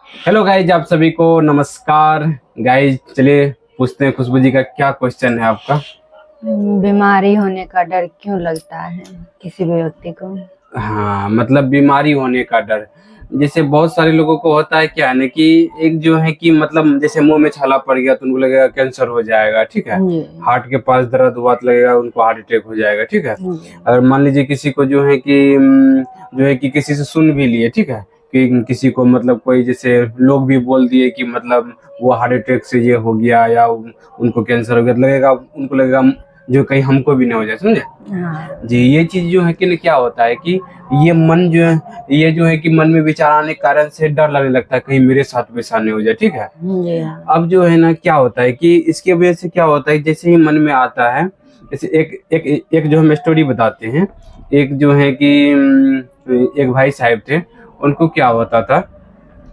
Hello guys, आप सभी को नमस्कार। गाइज चलिए पूछते हैं खुशबू जी का क्या क्वेश्चन है आपका। बीमारी होने का डर क्यों लगता है किसी भी व्यक्ति को? हाँ, मतलब बीमारी होने का डर जैसे बहुत सारे लोगों को होता है। क्या है ना कि एक जो है कि मतलब जैसे मुंह में छाला पड़ गया तो उनको लगेगा कैंसर हो जाएगा, ठीक है। जी। हार्ट के पास दर्द हुआ तो लगेगा उनको हार्ट अटैक हो जाएगा, ठीक है। जी। अगर मान लीजिए किसी को जो है कि जो है कि किसी से सुन भी लिए, ठीक है, कि किसी को मतलब कोई जैसे लोग भी बोल दिए कि मतलब वो हार्ट अटैक से ये हो गया या उनको कैंसर हो गया, तो लगेगा उनको लगेगा जो कहीं हमको भी नहीं हो जाए, समझे हाँ। जी। ये चीज जो है कि क्या होता है कि ये मन जो है, ये जो है कि मन में विचार आने के कारण से डर लगने लगता है कहीं मेरे साथ वैसा नहीं हो जाए, ठीक है। जी। अब जो है ना क्या होता है कि इसकी वजह से क्या होता है, जैसे ही मन में आता है, जैसे एक जो हम स्टोरी बताते हैं। एक जो है कि एक भाई साहब थे, उनको क्या होता था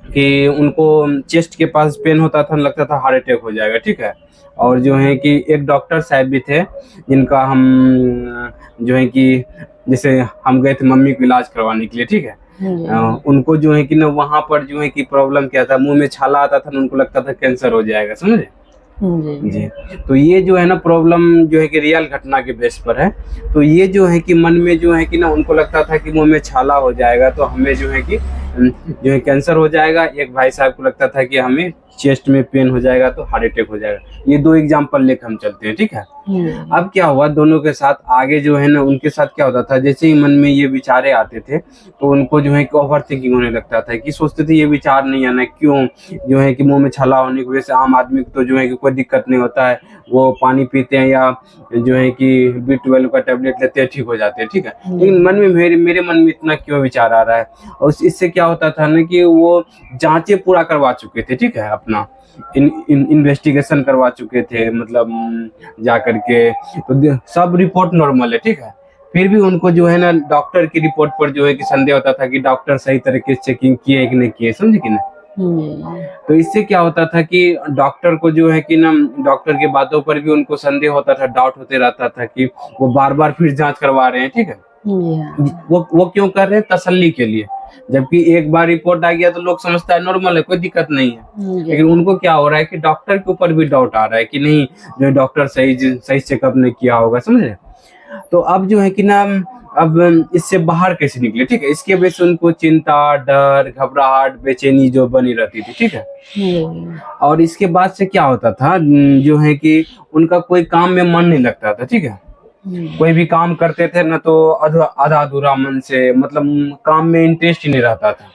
कि उनको चेस्ट के पास पेन होता था, लगता था हार्ट अटैक हो जाएगा, ठीक है। और जो है कि एक डॉक्टर साहब भी थे जिनका हम जो है कि जैसे हम गए थे मम्मी को इलाज करवाने के लिए, ठीक है। उनको जो है कि ना वहाँ पर जो है कि प्रॉब्लम क्या था, मुंह में छाला आता था ना, उनको लगता था कैंसर हो जाएगा, समझे जी। तो ये जो है ना प्रॉब्लम जो है कि रियल घटना के बेस पर है। तो ये जो है कि मन में जो है कि ना उनको लगता था कि मुंह में छाला हो जाएगा तो हमें जो है कि जो है कैंसर हो जाएगा। एक भाई साहब को लगता था कि हमें चेस्ट में पेन हो जाएगा तो हार्ट अटैक हो जाएगा। ये दो एग्जाम्पल लेकर हम चलते हैं, ठीक है। अब क्या हुआ दोनों के साथ, आगे जो है ना उनके साथ क्या होता था, जैसे ही मन में ये विचारे आते थे तो उनको जो है कि ओवर थिंकिंग होने लगता था कि सोचते थे ये विचार नहीं आना क्यों, जो है कि मुंह में छाला होने की वजह से आम आदमी को तो जो है कि कोई दिक्कत नहीं होता है, वो पानी पीते हैं या जो है कि B12 का टेबलेट लेते हैं, ठीक हो जाते हैं, ठीक है। लेकिन मन में मेरे मन में इतना क्यों विचार आ रहा है। और इससे क्या होता था ना कि वो जांचें पूरा करवा चुके थे, ठीक है, अपना इन्वेस्टिगेशन करवा चुके थे, मतलब जा करके तो सब रिपोर्ट नॉर्मल है, ठीक है। फिर भी उनको जो है ना डॉक्टर की रिपोर्ट पर जो है कि संदेह होता था कि डॉक्टर सही तरीके से चेकिंग किए कि नहीं किए, समझे कि नहीं। तो इससे क्या होता था कि डॉक्टर को जो है कि ना डॉक्टर की बातों पर भी उनको संदेह होता था, डाउट होते रहता था कि वो बार बार फिर जांच करवा रहे हैं, ठीक है। वो क्यों कर रहे हैं, तसल्ली के लिए। जबकि एक बार रिपोर्ट आ गया तो लोग समझता है नॉर्मल है, कोई दिक्कत नहीं है। लेकिन उनको क्या हो रहा है कि डॉक्टर के ऊपर भी डाउट आ रहा है कि नहीं जो डॉक्टर सही चेकअप नहीं किया होगा, समझे। तो अब जो है कि ना अब इससे बाहर कैसे निकले, ठीक है। इसके वजह से उनको चिंता, डर, घबराहट, बेचैनी जो बनी रहती थी, ठीक है। और इसके बाद से क्या होता था जो है कि उनका कोई काम में मन नहीं लगता था, ठीक है। कोई भी काम करते थे ना तो आधा अधूरा मन से, मतलब काम में इंटरेस्ट ही नहीं रहता था,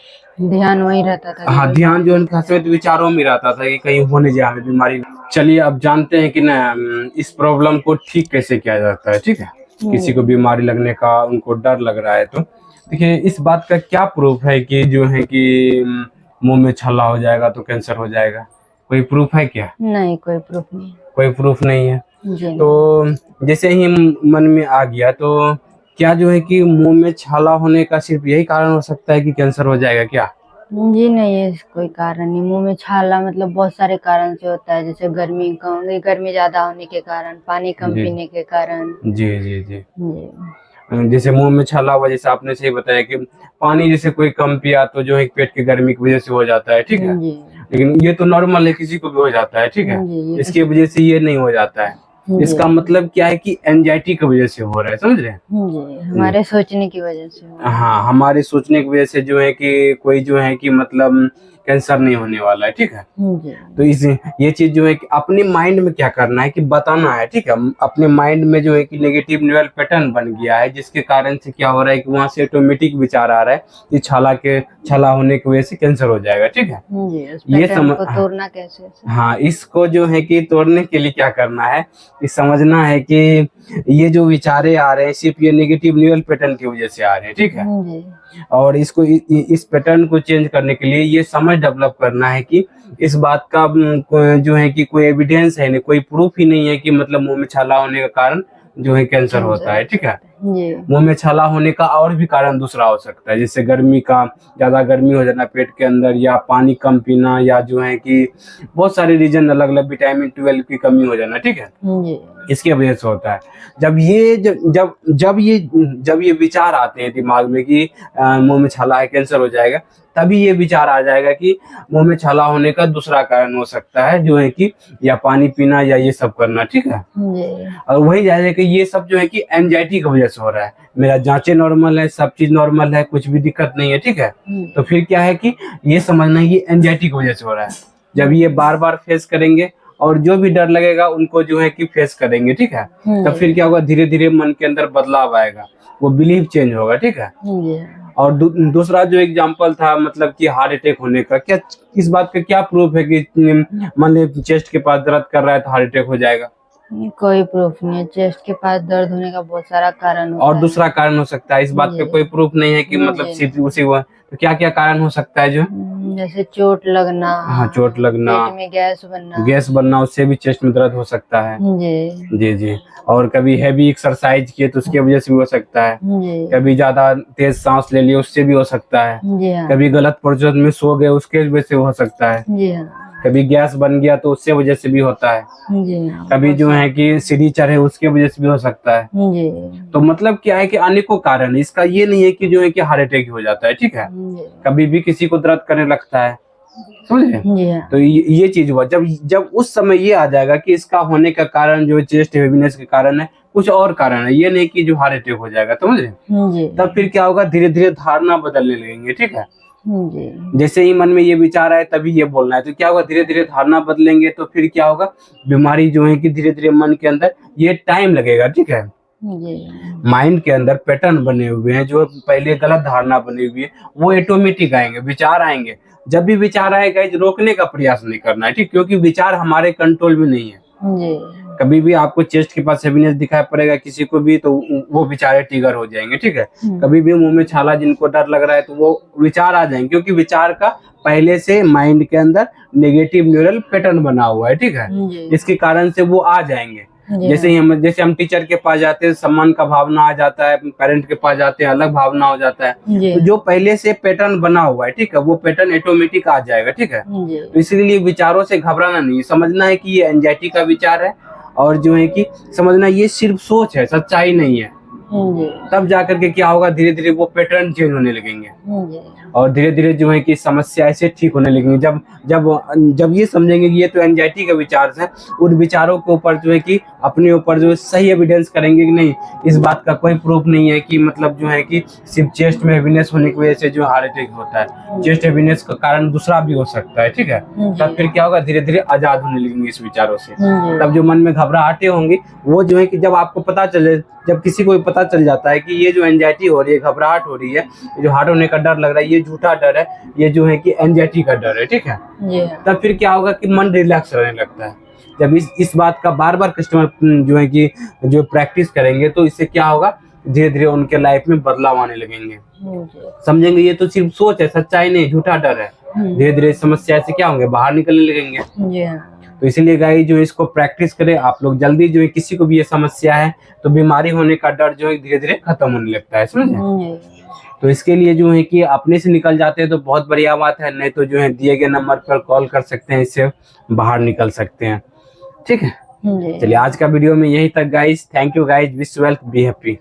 ध्यान वही रहता था। हाँ, ध्यान जो उनका सभी विचारों में रहता था कि कहीं होने जाए हमें बीमारी। चलिए अब जानते हैं कि ना इस प्रॉब्लम को ठीक कैसे किया जाता है, ठीक है। किसी को बीमारी लगने का उनको डर लग रहा है तो देखिए इस बात का क्या प्रूफ है कि जो है कि मुंह में छाला हो जाएगा तो कैंसर हो जाएगा, कोई प्रूफ है क्या? नहीं, कोई प्रूफ नहीं। कोई प्रूफ नहीं है। जी। तो जैसे ही मन में आ गया तो क्या जो है कि मुंह में छाला होने का सिर्फ यही कारण हो सकता है कि कैंसर हो जाएगा क्या? जी नहीं, है कोई कारण नहीं। मुंह में छाला मतलब बहुत सारे कारण से होता है, जैसे गर्मी ज्यादा होने के कारण, पानी कम पीने के कारण। जी जी जी जी। जैसे मुंह में छाला हुआ, जैसे आपने सही बताया कि पानी जैसे कोई कम पिया तो जो है पेट की गर्मी की वजह से हो जाता है, ठीक है। लेकिन ये तो नॉर्मल है, किसी को भी हो जाता है, ठीक है। इसकी वजह से ये नहीं हो जाता है। इसका मतलब क्या है कि एंजाइटी की वजह से हो रहा है, समझ रहे हैं। हमारे सोचने की वजह से। हाँ, हमारे सोचने की वजह से जो है कि कोई जो है कि मतलब कैंसर नहीं होने वाला है, ठीक है। तो इस ये चीज जो है कि अपने माइंड में क्या करना है कि बताना है, ठीक है। अपने माइंड में जो है कि नेगेटिव न्यूरल पैटर्न बन गया है, जिसके कारण से क्या हो रहा है कि वहां से ऑटोमेटिक विचार आ रहा है कि छाला होने की वजह से कैंसर हो जाएगा, ठीक है। ये तोड़ना कैसे? हाँ, इसको जो है कि तोड़ने के लिए क्या करना है कि समझना है कि ये जो विचारे आ रहे हैं सिर्फ ये नेगेटिव न्यूरल पैटर्न की वजह से आ रहे हैं, ठीक है। और इसको इस पैटर्न को चेंज करने के लिए ये समझ डेवलप करना है कि इस बात का जो है कि कोई एविडेंस है नहीं, कोई प्रूफ ही नहीं है कि मतलब मुंह में छाला होने का कारण जो है कैंसर होता है, ठीक है। जी मुंह में छाला होने का और भी कारण दूसरा हो सकता है, जैसे गर्मी का, ज्यादा गर्मी हो जाना पेट के अंदर, या पानी कम पीना, या जो है कि बहुत सारे रीजन अलग अलग, विटामिन 12 की कमी हो जाना, ठीक है, जी इसकी वजह से होता है। जब ये विचार आते हैं दिमाग में कि मुंह में छाला है, कैंसर हो जाएगा, तभी ये विचार आ जाएगा कि मुंह में छाला होने का दूसरा कारण हो सकता है, जो है कि या पानी पीना या ये सब करना, ठीक है। जी और वही जाएगा कि ये सब जो है कि एंजाइटी की वजह से हो रहा है, मेरा जांचें नॉर्मल है, सब चीज नॉर्मल है, कुछ भी दिक्कत नहीं है, ठीक है। तो फिर क्या है कि ये समझना ये एंजाइटी की वजह से हो रहा है। जब ये बार बार फेस करेंगे और जो भी डर लगेगा उनको जो है कि फेस करेंगे, ठीक है, तब फिर क्या होगा, धीरे धीरे मन के अंदर बदलाव आएगा, वो बिलीव चेंज होगा, ठीक है। जी और दूसरा जो एग्जांपल था, मतलब कि हार्ट अटैक होने का, क्या इस बात का क्या प्रूफ है कि मान ली चेस्ट के पास दर्द कर रहा है तो हार्ट अटैक हो जाएगा? कोई प्रूफ नहीं है। चेस्ट के पास दर्द होने का बहुत सारा कारण होता और है। दूसरा कारण हो सकता है, इस बात का जी। कोई प्रूफ नहीं है कि मतलब जी। सिर्फ उसी हुआ, तो क्या क्या कारण हो सकता है जो? जैसे चोट लगना, हाँ, चोट लगना, पेट में गैस बनना, उससे भी चेस्ट में दर्द हो सकता है। जी जी जी। और कभी हैवी एक्सरसाइज किए तो उसकी वजह से भी हो सकता है, जी कभी ज्यादा तेज सांस ले लिए उससे भी हो सकता है, जी हाँ कभी गलत पोजीशन में सो गए उसके वजह से हो सकता है, जी हाँ कभी गैस बन गया तो उससे वजह से भी होता है, जी हाँ कभी जो है कि सीढ़ी चढ़े उसके वजह से भी हो सकता है। जी तो मतलब क्या है कि अनेकों कारण है, इसका ये नहीं है कि जो है कि हार्ट अटैक हो जाता है, ठीक है। जी कभी भी किसी को दर्द करने लगता है, समझे। जी हाँ तो ये चीज हुआ, जब उस समय ये आ जाएगा कि इसका होने का कारण जो चेस्ट हेवीनेस के कारण है, कुछ और कारण है, ये नहीं कि जो हार्ट अटैक हो जाएगा, समझे। जी तब फिर क्या होगा, धीरे धीरे धारणा बदलने लगेंगे, ठीक है। जी जैसे ही मन में ये विचार आए तभी ये बोलना है, तो क्या होगा, धीरे धीरे धारणा बदलेंगे तो फिर क्या होगा, बीमारी जो है कि धीरे धीरे मन के अंदर, ये टाइम लगेगा, ठीक है। जी माइंड के अंदर पैटर्न बने हुए हैं, जो पहले गलत धारणा बनी हुई है, वो ऑटोमेटिक आएंगे, विचार आएंगे। जब भी विचार आएगा रोकने का प्रयास नहीं करना है, ठीक, क्योंकि विचार हमारे कंट्रोल में नहीं है। जी कभी भी आपको चेस्ट के पास हेवीनेस दिखाई पड़ेगा किसी को भी, तो वो विचार ट्रिगर हो जाएंगे, ठीक है। कभी भी मुंह में छाला जिनको डर लग रहा है तो वो विचार आ जाएंगे, क्योंकि विचार का पहले से माइंड के अंदर नेगेटिव न्यूरल पैटर्न बना हुआ है, ठीक है। जी इसके कारण से वो आ जाएंगे। जी जैसे हम टीचर के पास जाते हैं, सम्मान का भावना आ जाता है, पेरेंट के पास जाते हैं अलग भावना हो जाता है। जी तो जो पहले से पैटर्न बना हुआ है, ठीक है, वो पैटर्न ऑटोमेटिक आ जाएगा, ठीक है। जी तो इसीलिए विचारों से घबराना नहीं, समझना है कि ये एंजाइटी का विचार है, और जो है कि समझना ये सिर्फ सोच है, सच्चाई नहीं है। जी तब जाकर के क्या होगा, धीरे धीरे वो पैटर्न चेंज होने लगेंगे, जी और धीरे धीरे जो है कि समस्या ऐसे ठीक होने लगेंगी। जब ये समझेंगे कि ये तो एंजाइटी का विचार है, उन विचारों के ऊपर जो है कि अपने ऊपर जो है सही एविडेंस करेंगे कि नहीं, इस बात का कोई प्रूफ नहीं है कि मतलब जो है कि सिर्फ चेस्ट में हेवीनेस होने की वजह से जो हार्ट अटैक होता है, चेस्ट हेवीनेस का कारण दूसरा भी हो सकता है, ठीक है। तब फिर क्या होगा, धीरे धीरे आजाद होने लगेंगे इस विचारों से। तब जो मन में घबराहटें होंगी, वो जो है कि जब आपको पता चले, जब किसी को पता चल जाता है कि ये जो एंजाइटी हो रही है, घबराहट हो रही है, जो हार्ट होने का डर लग रहा है, ये झूठा डर है, ये जो है कि एंजाइटी का डर है, ठीक है। तब फिर क्या होगा कि मन रिलैक्स रहने लगता है। जब इस बात का बार बार कस्टमर जो है कि जो प्रैक्टिस करेंगे, तो इससे क्या होगा, धीरे धीरे उनके लाइफ में बदलाव आने लगेंगे। समझेंगे ये तो सिर्फ सोच है, सच्चाई नहीं, झूठा डर है। धीरे धीरे समस्या से क्या होंगे, बाहर निकलने लगेंगे। तो इसीलिए गाइस जो इसको प्रैक्टिस करें आप लोग जल्दी, जो है किसी को भी ये समस्या है तो बीमारी होने का डर जो है धीरे धीरे खत्म होने लगता है, समझे। तो इसके लिए जो है कि अपने से निकल जाते हैं तो बहुत बढ़िया बात है, नहीं तो जो है दिए गए नंबर पर कॉल कर सकते हैं, इससे बाहर निकल सकते हैं, ठीक है। चलिए आज का वीडियो में यही तक guys, thank you guys, wish you well, be happy.